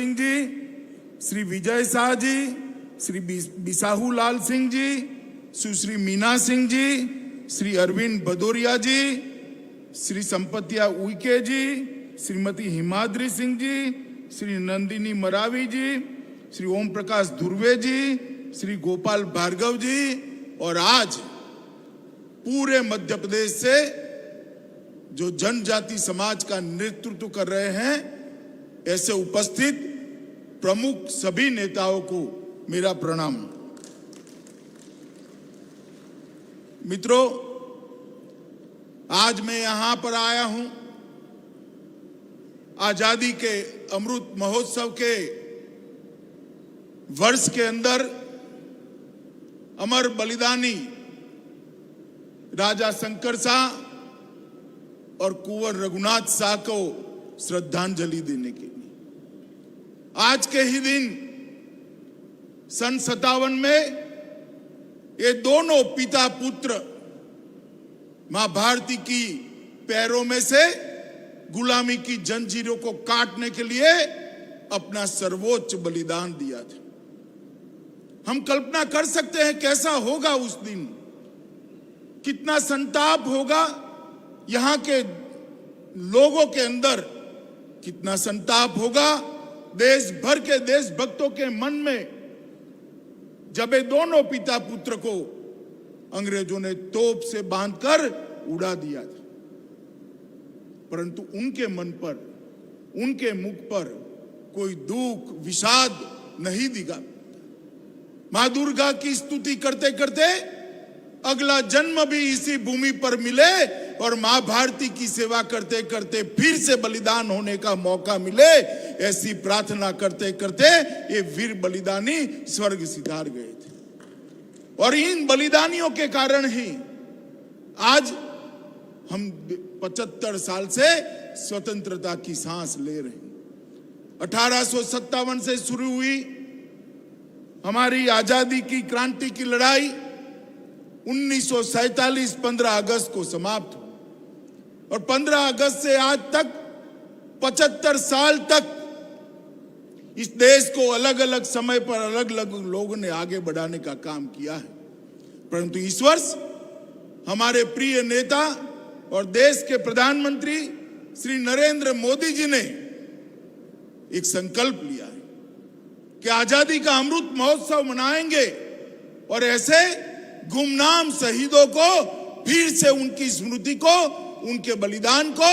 सिंह जी, श्री विजय शाह जी, श्री बिसाहू लाल सिंह जी, सुश्री मीना सिंह जी, श्री अरविंद भदौरिया जी, श्री संपतिया उइके जी, श्रीमती हिमाद्री सिंह जी, श्री नंदिनी मरावी जी, श्री ओम प्रकाश धुर्वे जी, श्री गोपाल भार्गव जी और आज पूरे मध्य प्रदेश से जो जनजाति समाज का नेतृत्व कर रहे हैं, ऐसे उपस्थित प्रमुख सभी नेताओं को मेरा प्रणाम। मित्रों, आज मैं यहां पर आया हूं आजादी के अमृत महोत्सव के वर्ष के अंदर अमर बलिदानी राजा शंकर शाह और कुंवर रघुनाथ शाह को श्रद्धांजलि देने के लिए। आज के ही दिन सन 57 में ये दोनों पिता पुत्र मां भारती की पैरों में से गुलामी की जंजीरों को काटने के लिए अपना सर्वोच्च बलिदान दिया था। हम कल्पना कर सकते हैं कैसा होगा उस दिन, कितना संताप होगा यहां के लोगों के अंदर, कितना संताप होगा देश भर के देशभक्तों के मन में जब ये दोनों पिता पुत्र को अंग्रेजों ने तोप से बांधकर उड़ा दिया था, परंतु उनके मन पर, उनके मुख पर कोई दुख विषाद नहीं दिखा। मां दुर्गा की स्तुति करते करते अगला जन्म भी इसी भूमि पर मिले और मां भारती की सेवा करते करते फिर से बलिदान होने का मौका मिले, ऐसी प्रार्थना करते करते ये वीर बलिदानी स्वर्ग सिधार गए थे। और इन बलिदानियों के कारण ही आज हम 75 साल से स्वतंत्रता की सांस ले रहे हैं। 1857 से शुरू हुई हमारी आजादी की क्रांति की लड़ाई 1947 15 अगस्त को समाप्त हुई और 15 अगस्त से आज तक 75 साल तक इस देश को अलग अलग समय पर अलग अलग लोगों ने आगे बढ़ाने का काम किया है। परंतु इस वर्ष हमारे प्रिय नेता और देश के प्रधानमंत्री श्री नरेंद्र मोदी जी ने एक संकल्प लिया है कि आजादी का अमृत महोत्सव मनाएंगे और ऐसे गुमनाम शहीदों को फिर से उनकी स्मृति को, उनके बलिदान को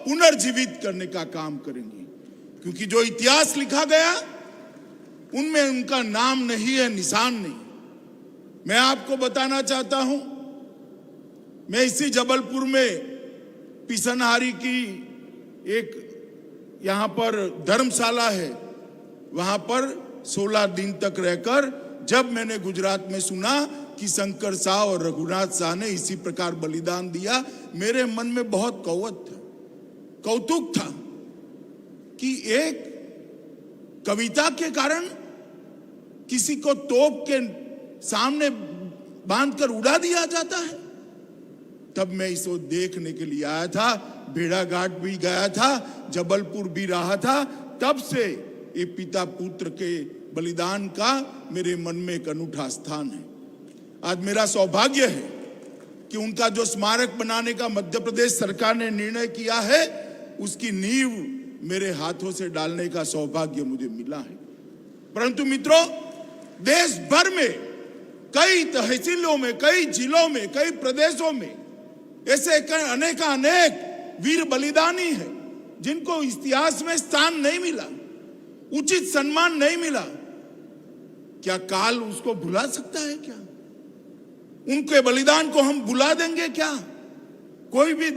पुनर्जीवित करने का काम करेंगे। क्योंकि जो इतिहास लिखा गया उनमें उनका नाम नहीं है, निशान नहीं। मैं आपको बताना चाहता हूं, मैं इसी जबलपुर में पिसनहारी की एक यहां पर धर्मशाला है, वहां पर 16 दिन तक रहकर जब मैंने गुजरात में सुना कि शंकर शाह और रघुनाथ शाह ने इसी प्रकार बलिदान दिया, मेरे मन में बहुत कौतुक था कि एक कविता के कारण किसी को तोप के सामने बांधकर उड़ा दिया जाता है। तब मैं इसको देखने के लिए आया था, भेड़ाघाट भी गया था, जबलपुर भी रहा था। तब से ये पिता पुत्र के बलिदान का मेरे मन में एक अनूठा स्थान है। आज मेरा सौभाग्य है कि उनका जो स्मारक बनाने का मध्य प्रदेश सरकार ने निर्णय किया है, उसकी नींव मेरे हाथों से डालने का सौभाग्य मुझे मिला है। परंतु मित्रों, देश भर में कई तहसीलों में, कई जिलों में, कई प्रदेशों में ऐसे अनेक वीर बलिदानी हैं जिनको इतिहास में स्थान नहीं मिला, उचित सम्मान नहीं मिला। क्या काल उसको भुला सकता है? क्या उनके बलिदान को हम भुला देंगे? क्या कोई भी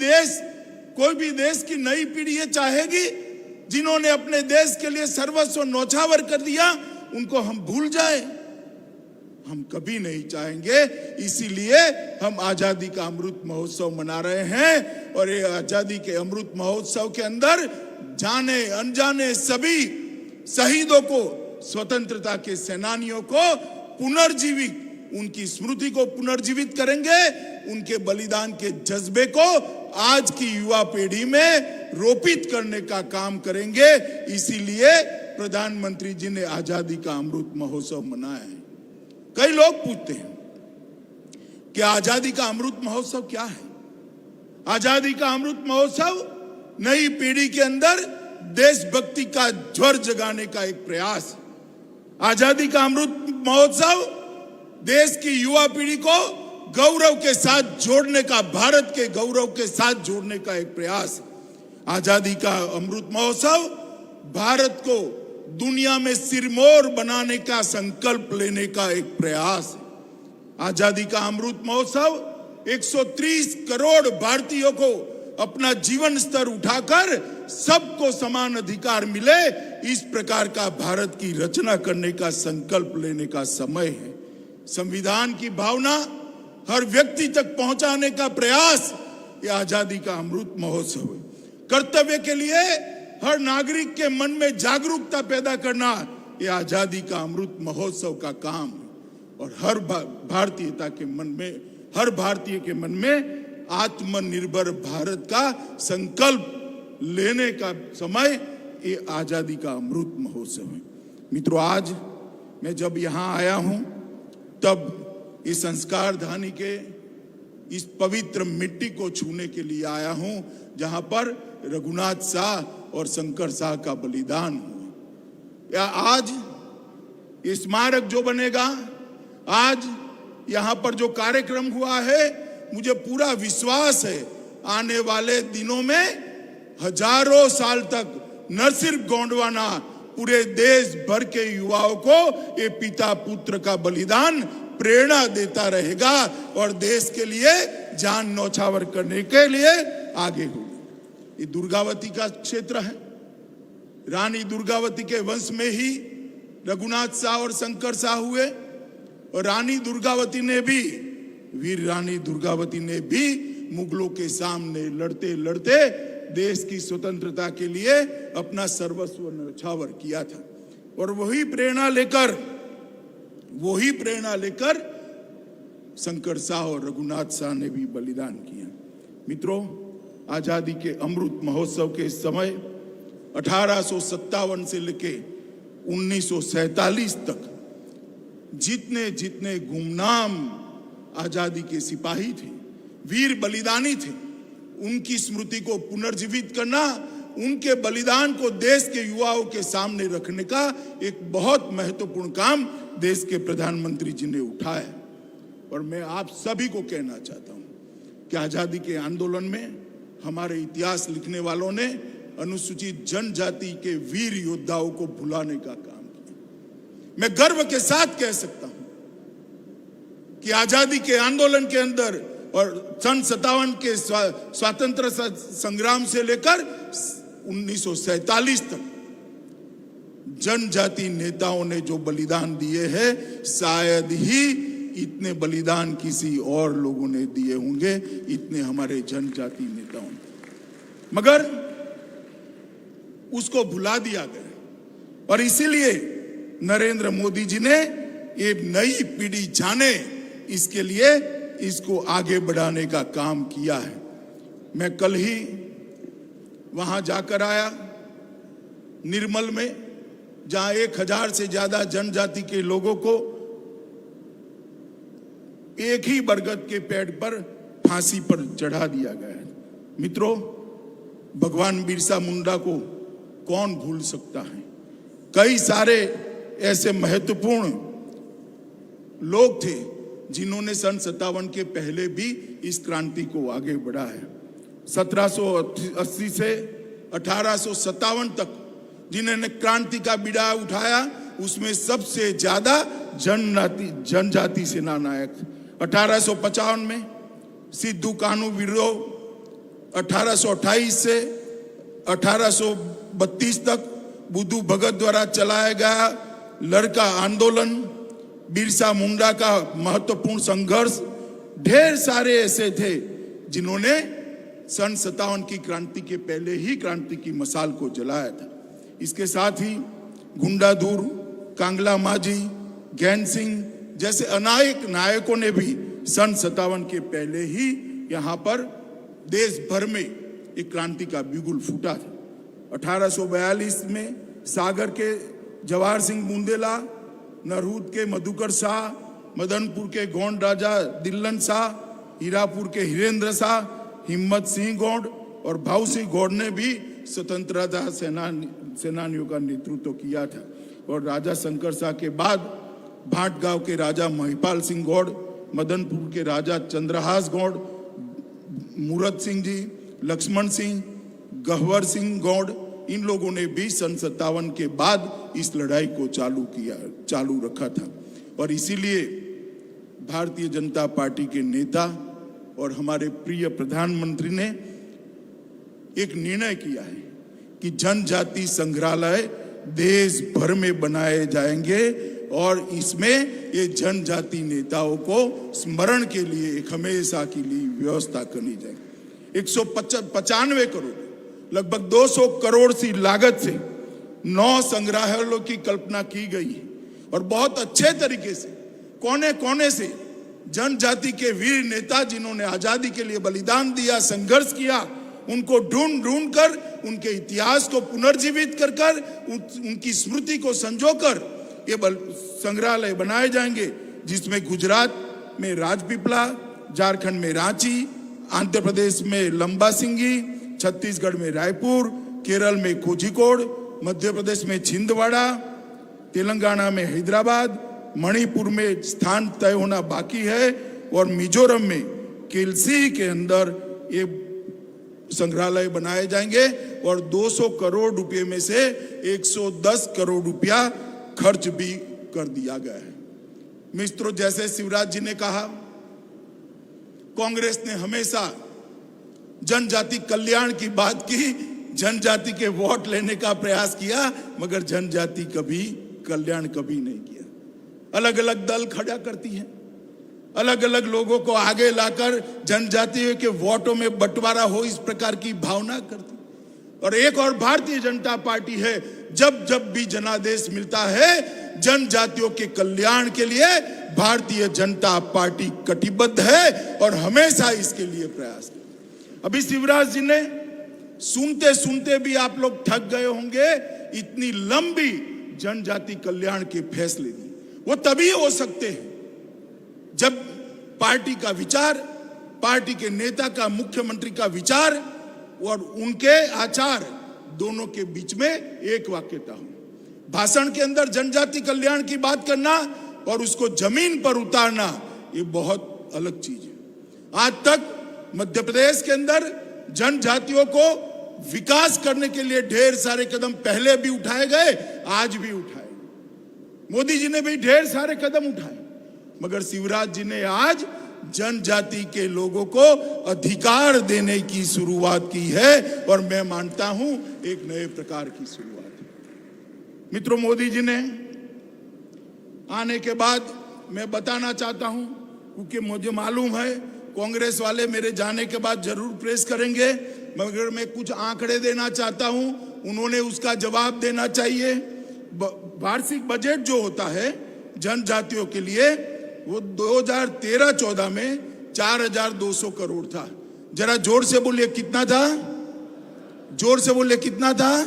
देश की नई पीढ़ी ये चाहेगी जिन्होंने अपने देश के लिए सर्वस्व न्यौछावर कर दिया, उनको हम भूल जाए? हम कभी नहीं चाहेंगे। इसीलिए हम आजादी का अमृत महोत्सव मना रहे हैं और ये आजादी के अमृत महोत्सव के अंदर जाने अनजाने सभी शहीदों को, स्वतंत्रता के सेनानियों को पुनर्जीवित, उनकी स्मृति को पुनर्जीवित करेंगे, उनके बलिदान के जज्बे को आज की युवा पीढ़ी में रोपित करने का काम करेंगे। इसीलिए प्रधानमंत्री जी ने आजादी का अमृत महोत्सव मनाया है। कई लोग पूछते हैं कि आजादी का अमृत महोत्सव क्या है। आजादी का अमृत महोत्सव नई पीढ़ी के अंदर देशभक्ति का ज्वर जगाने का एक प्रयास है। आजादी का अमृत महोत्सव देश की युवा पीढ़ी को गौरव के साथ जोड़ने का, भारत के गौरव के साथ जोड़ने का एक प्रयास है। आजादी का अमृत महोत्सव भारत को दुनिया में सिरमौर बनाने का संकल्प लेने का एक प्रयास है। आजादी का अमृत महोत्सव 130 करोड़ भारतीयों को अपना जीवन स्तर उठाकर सबको समान अधिकार मिले, इस प्रकार का भारत की रचना करने का संकल्प लेने का समय है। संविधान की भावना हर व्यक्ति तक पहुंचाने का प्रयास ये आजादी का अमृत महोत्सव है। कर्तव्य के लिए हर नागरिक के मन में जागरूकता पैदा करना ये आजादी का अमृत महोत्सव का काम है। और हर भारतीयता के मन में, हर भारतीय के मन में आत्मनिर्भर भारत का संकल्प लेने का समय ये आजादी का अमृत महोत्सव है। मित्रों, आज मैं जब यहाँ आया हूं तब इस संस्कार धानी के इस पवित्र मिट्टी को छूने के लिए आया हूं जहां पर रघुनाथ शाह और शंकर शाह का बलिदान हुआ। या आज ये स्मारक जो बनेगा, आज यहाँ पर जो कार्यक्रम हुआ है, मुझे पूरा विश्वास है आने वाले दिनों में हजारों साल तक न सिर्फ गोंडवाना, पूरे देश भर के युवाओं को ये पिता पुत्र का बलिदान प्रेरणा देता रहेगा और देश के लिए जान न्यौछावर करने के लिए आगे होगी। ये दुर्गावती का क्षेत्र है। रानी दुर्गावती के वंश में ही रघुनाथ शाह और शंकर शाह हुए और रानी दुर्गावती ने भी, वीर रानी दुर्गावती ने भी मुगलों के सामने लड़ते लड़ते देश की स्वतंत्रता के लिए अपना सर्वस्व न्यौछावर किया था। और वही प्रेरणा लेकर शंकर शाह और रघुनाथ शाह ने भी बलिदान किया। मित्रों, आजादी के अमृत महोत्सव के समय 1857 से लेके 1947 तक जितने जितने गुमनाम आजादी के सिपाही थे, वीर बलिदानी थे, उनकी स्मृति को पुनर्जीवित करना, उनके बलिदान को देश के युवाओं के सामने रखने का एक बहुत महत्वपूर्ण काम देश के प्रधानमंत्री जी ने उठाया। और मैं आप सभी को कहना चाहता हूं कि आजादी के आंदोलन में हमारे इतिहास लिखने वालों ने अनुसूचित जनजाति के वीर योद्धाओं को भुलाने का काम किया। मैं गर्व के साथ कह सकता हूं कि आजादी के आंदोलन के अंदर और सन 57 के स्वतंत्र संग्राम से लेकर 1947 तक जनजाति नेताओं ने जो बलिदान दिए हैं, शायद ही इतने बलिदान किसी और लोगों ने दिए होंगे, इतने हमारे जनजाति नेताओं ने, मगर उसको भुला दिया गया। और इसीलिए नरेंद्र मोदी जी ने ये नई पीढ़ी जाने, इसके लिए इसको आगे बढ़ाने का काम किया है। मैं कल ही वहां जाकर आया निर्मल में, जहां 1000 से ज्यादा जनजाति के लोगों को एक ही बरगद के पेड़ पर फांसी पर चढ़ा दिया गया है। मित्रों, भगवान बिरसा मुंडा को कौन भूल सकता है। कई सारे ऐसे महत्वपूर्ण लोग थे जिन्होंने सन 57 के पहले भी इस क्रांति को आगे बढ़ाया। 1780 से 1857 तक जिन्होंने क्रांति का बीड़ा उठाया, उसमें सबसे ज्यादा जनजाति सेना नायक। 1855 में सिद्धू कान्हू विद्रोह, 1828 से 1832 तक बुद्धू भगत द्वारा चलाया गया लड़का आंदोलन, बिरसा मुंडा का महत्वपूर्ण संघर्ष, ढेर सारे ऐसे थे जिन्होंने सन 57 की क्रांति के पहले ही क्रांति की मसाल को जलाया था। इसके साथ ही गुंडाधुर, कांगला माझी, गैन सिंह जैसे अनेक नायकों ने भी सन 57 के पहले ही यहाँ पर देश भर में एक क्रांति का बिगुल फूटा था। 1842 में सागर के जवाहर सिंह बुंदेला, नरहूद के मधुकर शाह, मदनपुर के गोंड राजा दिल्लन शाह, हीरापुर के हिरेंद्र शाह, हिम्मत सिंह गौड़ और भाऊ सिंह गौड़ ने भी स्वतंत्रता सेनानियों का नेतृत्व किया था। और राजा शंकर शाह के बाद भाट गांव के राजा महिपाल सिंह गौड़, मदनपुर के राजा चंद्रहास गौड़, मूरत सिंह जी, लक्ष्मण सिंह, गहवर सिंह गौड़, इन लोगों ने भी सन 57 के बाद इस लड़ाई को चालू रखा था। और इसीलिए भारतीय जनता पार्टी के नेता और हमारे प्रिय प्रधानमंत्री ने एक निर्णय किया है कि जनजाति संग्रहालय देश भर में बनाए जाएंगे और इसमें ये जनजाति नेताओं को स्मरण के लिए एक हमेशा के लिए व्यवस्था करनी जाएगी। 195 करोड़, लगभग 200 करोड़ सी लागत से 9 संग्रहालयों की कल्पना की गई है और बहुत अच्छे तरीके से कोने कोने से जनजाति के वीर नेता जिन्होंने आजादी के लिए बलिदान दिया, संघर्ष किया, उनको ढूंढ ढूंढ कर उनके इतिहास को पुनर्जीवित कर उनकी स्मृति को संजोकर ये संग्रहालय बनाए जाएंगे, जिसमें गुजरात में राजपीपला, झारखंड में रांची, आंध्र प्रदेश में लंबा सिंगी, छत्तीसगढ़ में रायपुर, केरल में कोझिकोड, मध्य प्रदेश में छिंदवाड़ा, तेलंगाना में हैदराबाद, मणिपुर में स्थान तय होना बाकी है और मिजोरम में केलसी के अंदर ये संग्रहालय बनाए जाएंगे। और 200 करोड़ रुपए में से 110 करोड़ रुपया खर्च भी कर दिया गया है। मित्रों, जैसे शिवराज जी ने कहा, कांग्रेस ने हमेशा जनजाति कल्याण की बात की, जनजाति के वोट लेने का प्रयास किया, मगर जनजाति कभी कल्याण कभी नहीं किया। अलग अलग दल खड़ा करती है, अलग अलग लोगों को आगे लाकर जनजातियों के वोटों में बंटवारा हो, इस प्रकार की भावना करती। और एक और भारतीय जनता पार्टी है, जब जब भी जनादेश मिलता है जनजातियों के कल्याण के लिए भारतीय जनता पार्टी कटिबद्ध है और हमेशा इसके लिए प्रयास करती। अभी शिवराज जी ने सुनते सुनते भी आप लोग थक गए होंगे, इतनी लंबी जनजाति कल्याण के फैसले दिए। वो तभी हो सकते हैं जब पार्टी का विचार, पार्टी के नेता का, मुख्यमंत्री का विचार और उनके आचार दोनों के बीच में एक वाक्यता हो। भाषण के अंदर जनजाति कल्याण की बात करना और उसको जमीन पर उतारना, ये बहुत अलग चीज है। आज तक मध्य प्रदेश के अंदर जनजातियों को विकास करने के लिए ढेर सारे कदम पहले भी उठाए गए, आज भी उठाए, मोदी जी ने भी ढेर सारे कदम उठाए, मगर शिवराज जी ने आज जनजाति के लोगों को अधिकार देने की शुरुआत की है और मैं मानता हूं एक नए प्रकार की शुरुआत है। मित्रों, मोदी जी ने आने के बाद मैं बताना चाहता हूं, क्योंकि मुझे मालूम है कांग्रेस वाले मेरे जाने के बाद जरूर प्रेस करेंगे, मगर मैं कुछ आंकड़े देना चाहता हूं, उन्होंने उसका जवाब देना चाहिए। वार्षिक बजट जो होता है जनजातियों के लिए, वो 2013-14 में 4200 करोड़ था। जरा जोर से बोलिए कितना था, जोर से बोलिए कितना था।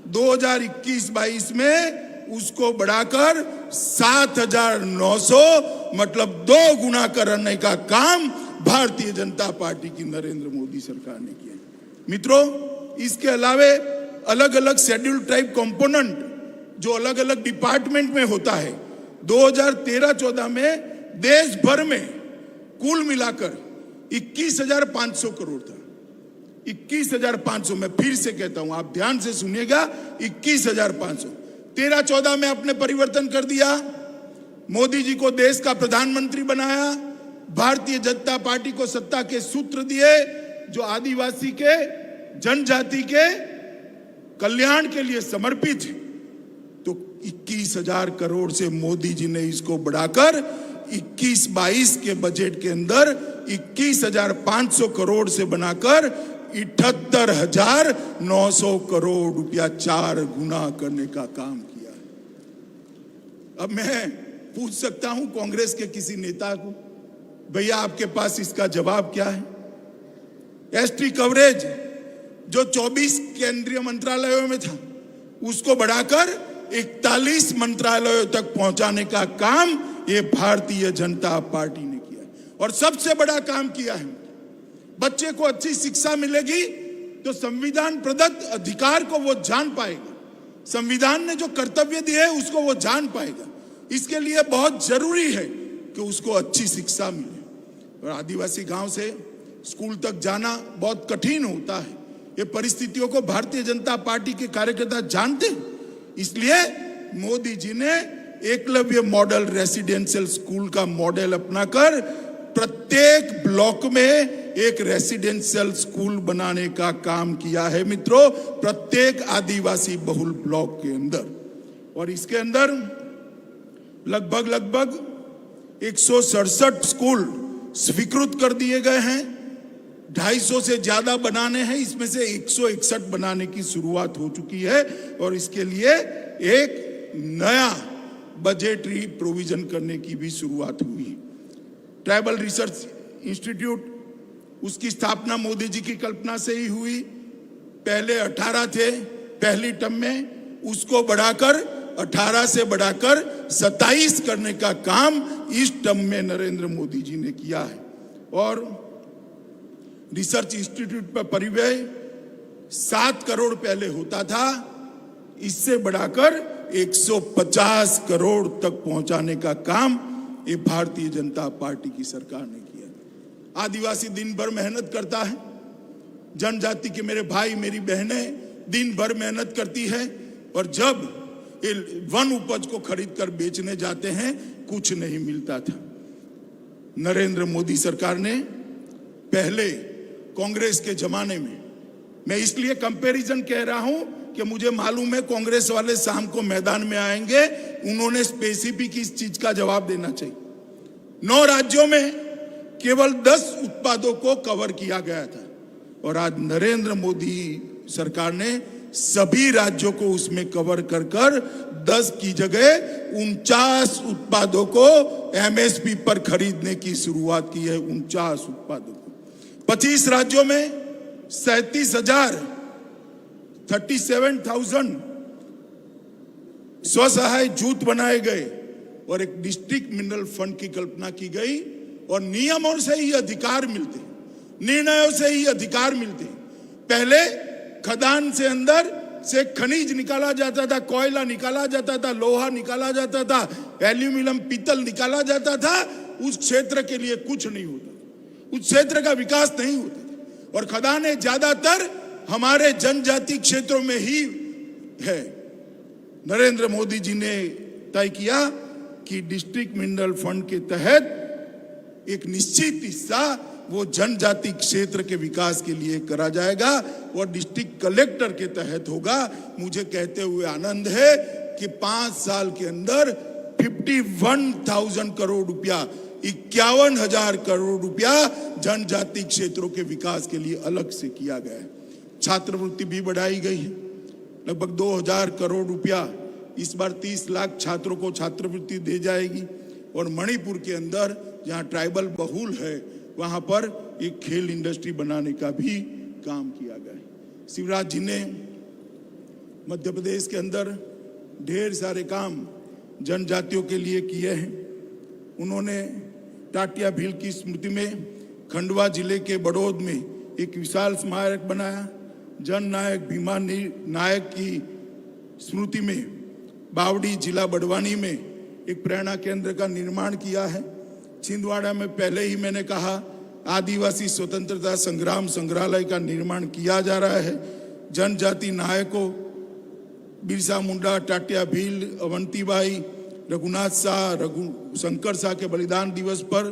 2021-22 में उसको बढ़ाकर 7900, मतलब 2 गुना करने का काम भारतीय जनता पार्टी की नरेंद्र मोदी सरकार ने किया। मित्रों, इसके अलावे अलग अलग शेड्यूल ट्राइब कंपोनेंट जो अलग अलग डिपार्टमेंट में होता है, 2013-14 में देश भर में कुल मिलाकर 21,500 करोड़ था। 21,500, मैं फिर से कहता हूं, आप ध्यान से सुनिएगा, 21,500। 13-14 में आपने परिवर्तन कर दिया, मोदी जी को देश का प्रधानमंत्री बनाया, भारतीय जनता पार्टी को सत्ता के सूत्र दिए जो आदिवासी के, जनजाति के कल्याण के लिए समर्पित है। तो 21,000 करोड़ से मोदी जी ने इसको बढ़ाकर 21-22 के बजट के अंदर 21,500 करोड़ से बनाकर 78,900 करोड़ रुपया 4 गुना करने का काम किया है। अब मैं पूछ सकता हूं कांग्रेस के किसी नेता को, भैया आपके पास इसका जवाब क्या है? एसटी कवरेज जो 24 केंद्रीय मंत्रालयों में था, उसको बढ़ाकर 41 मंत्रालयों तक पहुंचाने का काम ये भारतीय जनता पार्टी ने किया है। और सबसे बड़ा काम किया है, बच्चे को अच्छी शिक्षा मिलेगी तो संविधान प्रदत्त अधिकार को वो जान पाएगा, संविधान ने जो कर्तव्य दिए है उसको वो जान पाएगा। इसके लिए बहुत जरूरी है कि उसको अच्छी शिक्षा मिले। और आदिवासी गांव से स्कूल तक जाना बहुत कठिन होता है, ये परिस्थितियों को भारतीय जनता पार्टी के कार्यकर्ता जानते हैं। इसलिए मोदी जी ने एकलव्य मॉडल रेसिडेंशियल स्कूल का मॉडल अपनाकर प्रत्येक ब्लॉक में एक रेसिडेंशियल स्कूल बनाने का काम किया है मित्रों, प्रत्येक आदिवासी बहुल ब्लॉक के अंदर। और इसके अंदर लगभग 167 स्कूल स्वीकृत कर दिए गए हैं, 250 से ज्यादा बनाने हैं, इसमें से 161 बनाने की शुरुआत हो चुकी है। और इसके लिए एक नया बजटरी प्रोविजन करने की भी शुरुआत हुई है। ट्राइबल रिसर्च इंस्टीट्यूट, उसकी स्थापना मोदी जी की कल्पना से ही हुई। पहले 18 थे पहली टर्म में, उसको बढ़ाकर 18 से बढ़ाकर 27 करने का काम इस टर्म में नरेंद्र मोदी जी ने किया है। और रिसर्च इंस्टीट्यूट पर परिव्यय 7 करोड़ पहले होता था, इससे बढ़ाकर 150 करोड़ तक पहुंचाने का काम ये भारतीय जनता पार्टी की सरकार ने किया। आदिवासी दिन भर मेहनत करता है, जनजाति के मेरे भाई मेरी बहनें दिन भर मेहनत करती है, और जब ये वन उपज को खरीद कर बेचने जाते हैं कुछ नहीं मिलता था। नरेंद्र मोदी सरकार ने पहले कांग्रेस के जमाने में, मैं इसलिए कंपैरिजन कह रहा हूं कि मुझे मालूम है कांग्रेस वाले शाम को मैदान में आएंगे, उन्होंने स्पेसिफिक इस चीज का जवाब देना चाहिए। 9 राज्यों में केवल 10 उत्पादों को कवर किया गया था, और आज नरेंद्र मोदी सरकार ने सभी राज्यों को उसमें कवर कर 10 की जगह 49 उत्पादों को एमएसपी पर खरीदने की शुरुआत की है। 49 उत्पादों को 25 राज्यों में 37,000 स्वसहाय जूथ बनाए गए, और एक डिस्ट्रिक्ट मिनरल फंड की कल्पना की गई। और नियमों से ही अधिकार मिलते, निर्णयों से ही अधिकार मिलते। पहले खदान से अंदर से खनिज निकाला जाता था, कोयला निकाला जाता था, लोहा निकाला जाता था, एल्यूमिनियम पीतल निकाला जाता था, उस क्षेत्र के लिए कुछ नहीं होता, उस क्षेत्र का विकास नहीं होता था। और खदानें ज्यादातर हमारे जनजाति क्षेत्रों में ही है। नरेंद्र मोदी जी ने तय किया कि डिस्ट्रिक्ट मिनरल फंड के तहत एक निश्चित हिस्सा वो जनजाति क्षेत्र के विकास के लिए करा जाएगा, और डिस्ट्रिक्ट कलेक्टर के तहत होगा। मुझे कहते हुए आनंद है कि 5 साल के अंदर 51,000 करोड़ रुपया, 51,000 करोड़ रुपया जनजाति क्षेत्रों के विकास के लिए अलग से किया गया है। छात्रवृत्ति भी बढ़ाई गई है, लगभग 2,000 करोड़ रुपया इस बार 30 लाख छात्रों को छात्रवृत्ति दी जाएगी। और मणिपुर के अंदर जहां ट्राइबल बहुल है वहां पर एक खेल इंडस्ट्री बनाने का भी काम किया गया है। शिवराज जी ने मध्य प्रदेश के अंदर ढेर सारे काम जनजातियों के लिए किए हैं। उन्होंने टाटिया भील की स्मृति में खंडवा जिले के बड़ौद में एक विशाल स्मारक बनाया। जन नायक भीमा नायक की स्मृति में बावड़ी जिला बड़वानी में एक प्रेरणा केंद्र का निर्माण किया है। छिंदवाड़ा में पहले ही मैंने कहा आदिवासी स्वतंत्रता संग्राम संग्रहालय का निर्माण किया जा रहा है। जनजाति नायकों बिरसा मुंडा, टाटिया भील, अवंतीबाई, रघुनाथ शाह, शंकर शाह के बलिदान दिवस पर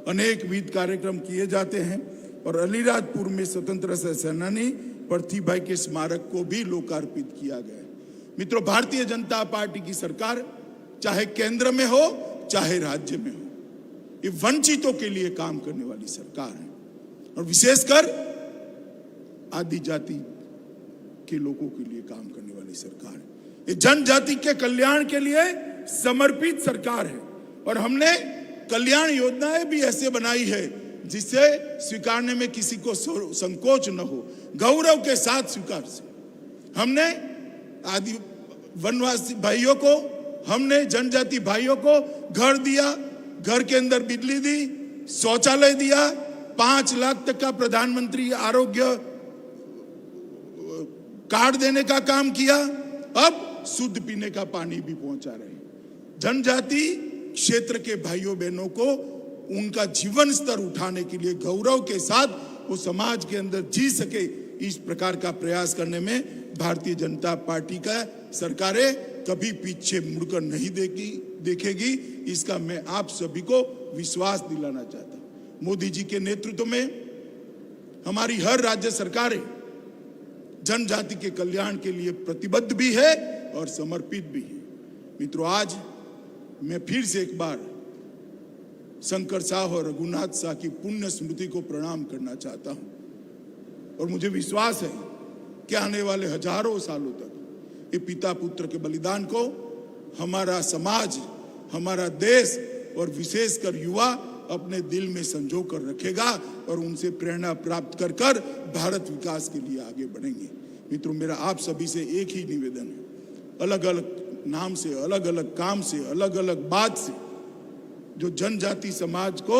अनेक विविध कार्यक्रम किए जाते हैं। और अलीराजपुर में स्वतंत्रता सेनानी पृथ्वीभाई के स्मारक को भी लोकार्पित किया गया है। मित्रों, भारतीय जनता पार्टी की सरकार चाहे केंद्र में हो चाहे राज्य में हो, ये वंचितों के लिए काम करने वाली सरकार है, और विशेषकर आदि जाति के लोगों के लिए काम करने वाली सरकार है। ये जनजाति के कल्याण के लिए समर्पित सरकार है, और हमने कल्याण योजनाएं भी ऐसे बनाई है जिससे स्वीकारने में किसी को संकोच न हो, गौरव के साथ स्वीकार से। हमने वनवासी भाइयों को, हमने जनजाति भाइयों को घर दिया, घर के अंदर बिजली दी, शौचालय दिया, 5 लाख तक का प्रधानमंत्री आरोग्य कार्ड देने का काम किया, अब शुद्ध पीने का पानी भी पहुंचा रहे हैं। जनजाति क्षेत्र के भाइयों बहनों को उनका जीवन स्तर उठाने के लिए गौरव के साथ वो समाज के अंदर जी सके, इस प्रकार का प्रयास करने में भारतीय जनता पार्टी का सरकारें कभी पीछे मुड़कर नहीं देखेगी। इसका मैं आप सभी को विश्वास दिलाना चाहता हूं। मोदी जी के नेतृत्व में हमारी हर राज्य सरकारें जनजाति के कल्याण के लिए प्रतिबद्ध भी है और समर्पित भी है। मित्रों, आज मैं फिर से एक बार शंकर साह और रघुनाथ साह की पुण्य स्मृति को प्रणाम करना चाहता हूं और मुझे विश्वास है कि आने वाले हजारों सालों तक ये पिता पुत्र के बलिदान को हमारा समाज, हमारा देश और विशेषकर युवा अपने दिल में संजो कर रखेगा और उनसे प्रेरणा प्राप्त कर कर भारत विकास के लिए आगे बढ़ेंगे। मित्रों, मेरा आप सभी से एक ही निवेदन है, अलग अलग नाम से, अलग अलग काम से, अलग अलग बात से जो जनजाति समाज को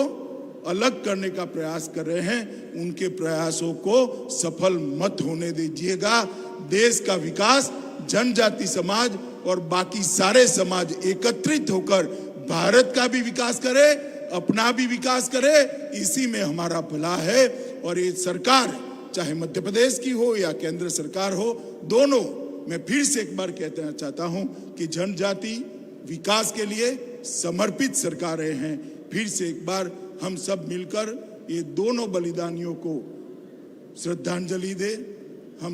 अलग करने का प्रयास कर रहे हैं, उनके प्रयासों को सफल मत होने दीजिएगा। देश का विकास जनजाति समाज और बाकी सारे समाज एकत्रित होकर भारत का भी विकास करे, अपना भी विकास करे, इसी में हमारा भला है। और ये सरकार चाहे मध्य प्रदेश की हो या केंद्र सरकार हो, दोनों, मैं फिर से एक बार कहना चाहता हूं कि जनजाति विकास के लिए समर्पित सरकारें हैं। फिर से एक बार हम सब मिलकर ये दोनों बलिदानियों को श्रद्धांजलि दे, हम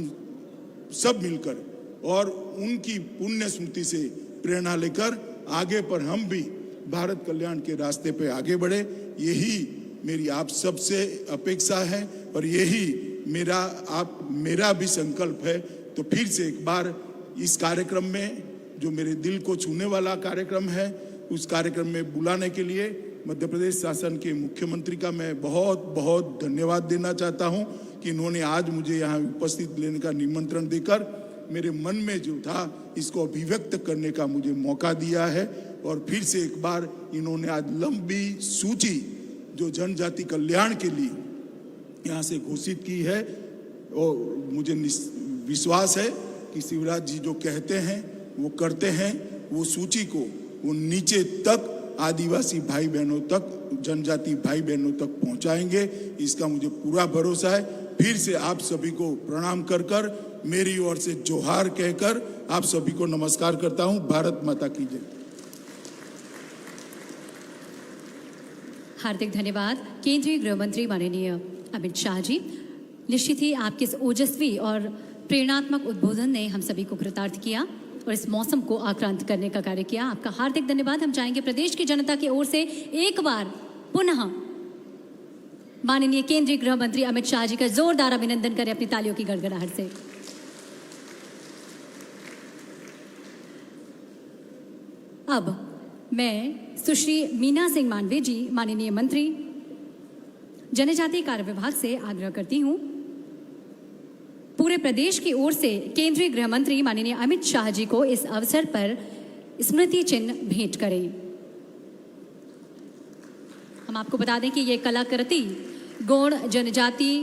सब मिलकर, और उनकी पुण्य स्मृति से प्रेरणा लेकर आगे पर हम भी भारत कल्याण के रास्ते पे आगे बढ़े। यही मेरी आप सबसे अपेक्षा है और यही मेरा भी संकल्प है। तो फिर से एक बार इस कार्यक्रम में, जो मेरे दिल को छूने वाला कार्यक्रम है, उस कार्यक्रम में बुलाने के लिए मध्य प्रदेश शासन के मुख्यमंत्री का मैं बहुत बहुत धन्यवाद देना चाहता हूं कि इन्होंने आज मुझे यहाँ उपस्थित लेने का निमंत्रण देकर मेरे मन में जो था इसको अभिव्यक्त करने का मुझे मौका दिया है। और फिर से एक बार इन्होंने आज लंबी सूची जो जनजाति कल्याण के लिए यहाँ से घोषित की है, और मुझे विश्वास है कि शिवराज जी जो कहते हैं वो करते हैं। वो सूची को वो नीचे तक आदिवासी भाई बहनों तक, जनजाति भाई बहनों तक पहुंचाएंगे, इसका मुझे पूरा भरोसा है। फिर से आप सभी को प्रणाम कर कर, मेरी ओर से जोहार कहकर आप सभी को नमस्कार करता हूं। भारत माता की जय। हार्दिक धन्यवाद केंद्रीय गृह मंत्री माननीय अमित शाह जी। निश्चित ही आपके इस ओजस्वी और प्रेरणात्मक उद्बोधन ने हम सभी को कृतार्थ किया और इस मौसम को आक्रांत करने का कार्य किया। आपका हार्दिक धन्यवाद। हम चाहेंगे प्रदेश की जनता की ओर से एक बार पुनः माननीय केंद्रीय गृह मंत्री अमित शाह जी का जोरदार अभिनंदन करें अपनी तालियों की गड़गड़ाहट से। अब मैं सुश्री मीना सिंह मांडवे जी, माननीय मंत्री जनजातीय कार्य विभाग से आग्रह करती हूं, पूरे प्रदेश की ओर से केंद्रीय गृह मंत्री माननीय अमित शाह जी को इस अवसर पर स्मृति चिन्ह भेंट करें। हम आपको बता दें कि ये कलाकृति गौड़ जनजाति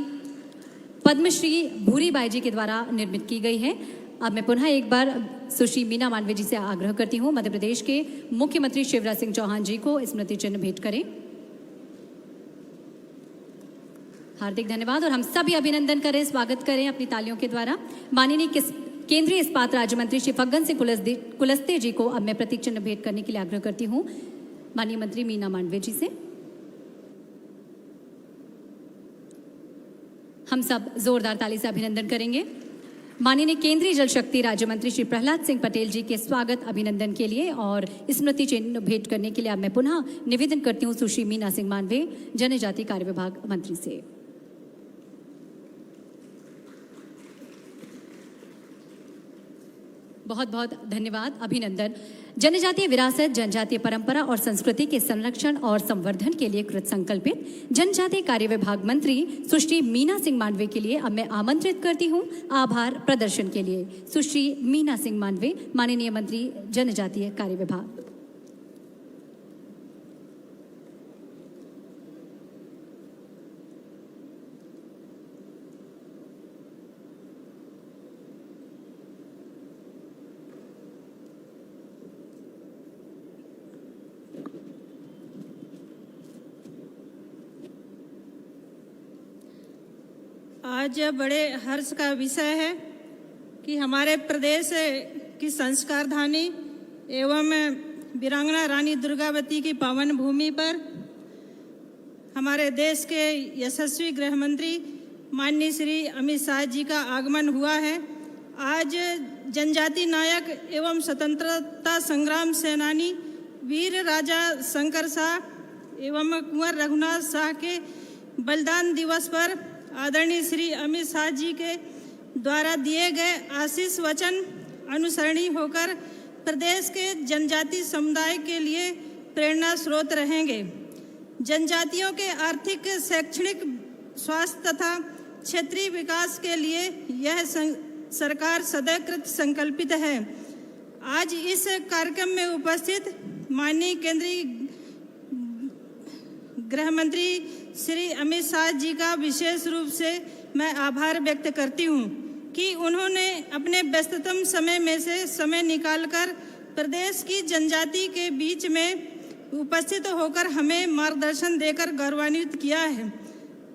पद्मश्री भूरीबाई जी के द्वारा निर्मित की गई है। अब मैं पुनः एक बार सुश्री मीना मांडवे जी से आग्रह करती हूँ, मध्य प्रदेश के मुख्यमंत्री शिवराज सिंह चौहान जी को स्मृति चिन्ह भेंट करें। हार्दिक धन्यवाद और हम सभी अभिनंदन करें, स्वागत करें अपनी तालियों के द्वारा। माननीय केंद्रीय इस्पात राज्य मंत्री श्री फग्गन सिंह कुलस्ते जी को अब मैं प्रतीक चिन्ह भेंट करने के लिए आग्रह करती हूँ माननीय मंत्री मीना मांडवे जी से। हम सब जोरदार ताली से अभिनंदन करेंगे। माननीय केंद्रीय जल शक्ति राज्य मंत्री श्री प्रहलाद सिंह पटेल जी के स्वागत अभिनंदन के लिए और स्मृति चिन्ह भेंट करने के लिए अब मैं पुनः निवेदन करती हूँ सुश्री मीना सिंह मांडवे, जनजातीय कार्य विभाग मंत्री से। बहुत बहुत धन्यवाद, अभिनंदन। जनजातीय विरासत, जनजातीय परंपरा और संस्कृति के संरक्षण और संवर्धन के लिए कृत संकल्पित जनजातीय कार्य विभाग मंत्री सुश्री मीना सिंह मांडवे के लिए अब मैं आमंत्रित करती हूं आभार प्रदर्शन के लिए। सुश्री मीना सिंह मांडवे, माननीय मंत्री जनजातीय कार्य विभाग। आज बड़े हर्ष का विषय है कि हमारे प्रदेश की संस्कारधानी एवं वीरांगना रानी दुर्गावती की पावन भूमि पर हमारे देश के यशस्वी गृह मंत्री माननीय श्री अमित शाह जी का आगमन हुआ है। आज जनजाति नायक एवं स्वतंत्रता संग्राम सेनानी वीर राजा शंकर शाह एवं कुंवर रघुनाथ शाह के बलिदान दिवस पर आदरणीय श्री अमित शाह जी के द्वारा दिए गए आशीष वचन अनुसरणी होकर प्रदेश के जनजाति समुदाय के लिए प्रेरणा स्रोत रहेंगे। जनजातियों के आर्थिक, शैक्षणिक, स्वास्थ्य तथा क्षेत्रीय विकास के लिए यह सरकार सदैव कृत संकल्पित है। आज इस कार्यक्रम में उपस्थित माननीय केंद्रीय गृह मंत्री श्री अमित शाह जी का विशेष रूप से मैं आभार व्यक्त करती हूँ कि उन्होंने अपने व्यस्ततम समय में से समय निकालकर प्रदेश की जनजाति के बीच में उपस्थित होकर हमें मार्गदर्शन देकर गौरवान्वित किया है।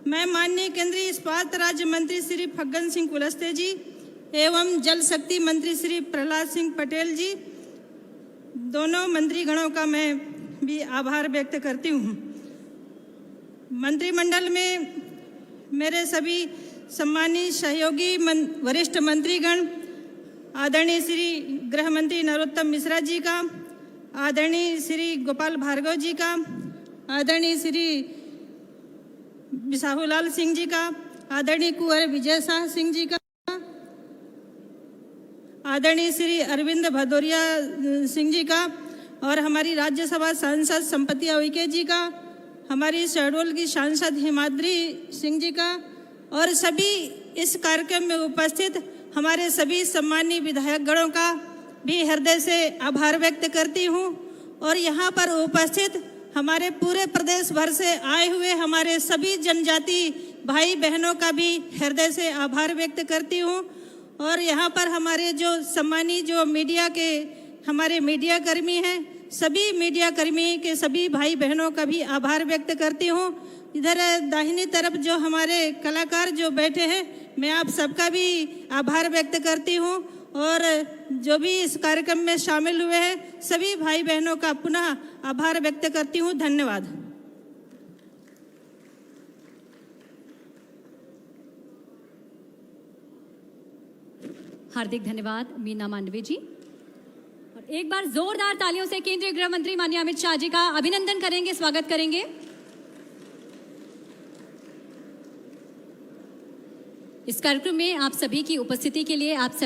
मैं माननीय केंद्रीय इस्पात राज्य मंत्री श्री फग्गन सिंह कुलस्ते जी एवं जल शक्ति मंत्री श्री प्रहलाद सिंह पटेल जी, दोनों मंत्रीगणों का मैं भी आभार व्यक्त करती हूँ। मंत्रिमंडल में मेरे सभी सम्मानीय सहयोगी वरिष्ठ मंत्रीगण, आदरणीय श्री गृह मंत्री नरोत्तम मिश्रा जी का, आदरणीय श्री गोपाल भार्गव जी का, आदरणीय श्री बिसाहूलाल सिंह जी का, आदरणीय कुंवर विजय शाह सिंह जी का, आदरणीय श्री अरविंद भदौरिया सिंह जी का और हमारी राज्यसभा सांसद संपत्ति उइके जी का, हमारी शहडोल की सांसद हिमाद्री सिंह जी का और सभी इस कार्यक्रम में उपस्थित हमारे सभी सम्मानीय विधायकगणों का भी हृदय से आभार व्यक्त करती हूँ। और यहाँ पर उपस्थित हमारे पूरे प्रदेश भर से आए हुए हमारे सभी जनजाति भाई बहनों का भी हृदय से आभार व्यक्त करती हूँ। और यहाँ पर हमारे जो सम्मानीय जो मीडिया के हमारे मीडिया कर्मी हैं, सभी मीडिया कर्मी के सभी भाई बहनों का भी आभार व्यक्त करती हूँ। इधर दाहिनी तरफ जो हमारे कलाकार जो बैठे हैं, मैं आप सबका भी आभार व्यक्त करती हूँ। और जो भी इस कार्यक्रम में शामिल हुए हैं सभी भाई बहनों का पुनः आभार व्यक्त करती हूँ। धन्यवाद। हार्दिक धन्यवाद मीना मांडवे जी। और एक बार जोरदार तालियों से केंद्रीय गृह मंत्री माननीय अमित शाह जी का अभिनंदन करेंगे, स्वागत करेंगे। इस कार्यक्रम में आप सभी की उपस्थिति के लिए आप सभी